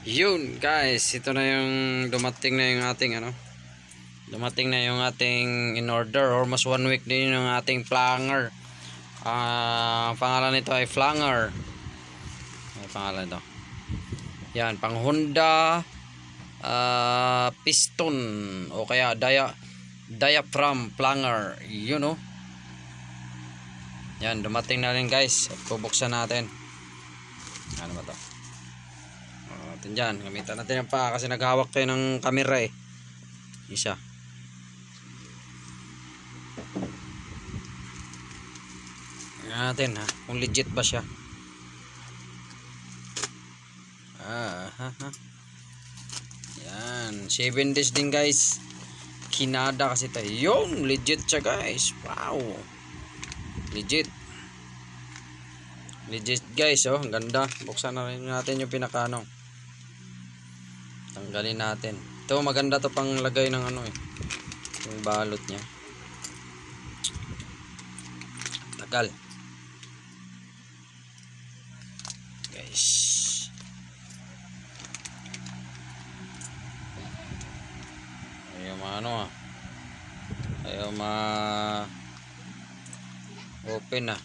Yun guys, ito na yung dumating na yung ating dumating na yung ating in order, almost 1 week din yung ating flanger. Ang pangalan nito ay flanger. May pangalan ito. Yan, pang Honda piston o kaya diaphragm flanger. Yun oh. Yan, dumating na rin guys. Bubuksan natin. Ano ba to? Natin dyan, gamitan natin yung pa kasi naghawak tayo ng camera eh. Isa natin ha, kung legit ba siya. Yan, 7 days din guys. Kinada kasi tayo. Yung legit siya guys. Wow, legit guys oh. Ang ganda. Buksan na rin natin yung pinakano. Tanggalin natin. Ito maganda to pang lagay ng yung balot niya. Tagal guys. Ayaw open na.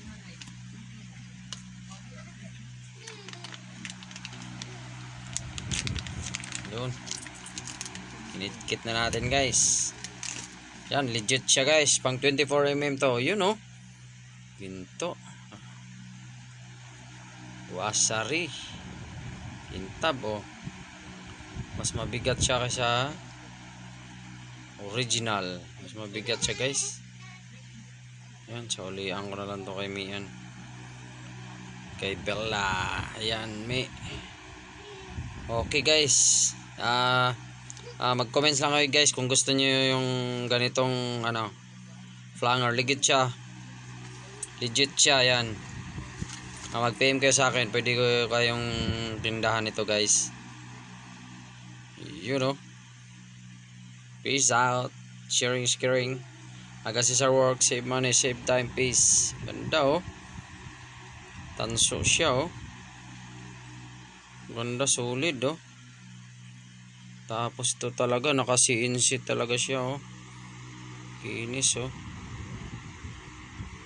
Yun, kinitkit na natin guys. Yan, legit siya guys, pang 24mm to. Yun oh, ginto, wasari, kintab oh. Mas mabigat siya kaysa original. Mas mabigat siya guys. Yan, saulian ko na lang to kay Mian, kay Bella. Ayan, Mi. Okay guys, mag-comments lang kayo guys kung gusto niyo yung ganitong flanger. Legit siya. Yan, mag-PM kayo sa akin, pwede ko kayong tindahan ito guys. You know, peace out, sharing is caring. Aga-Cesar work, save money, save time, peace. Ganda oh, tanso siya oh. Ganda, solid oh. Tapos to talaga naka-CNC talaga siya oh. Kinis oh.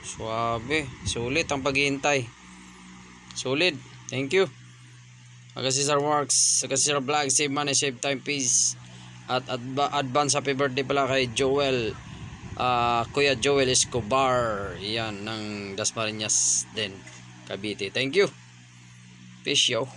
Suabe, sulit ang paghihintay. Solid. Thank you. Aga-Cesar Works, Aga-Cesar Vlog, save money, save time, peace. At advance happy birthday pala kay Joel, Kuya Joel Escobar. Yan, ng Dasmariñas din, Cavite. Thank you. Peace yo.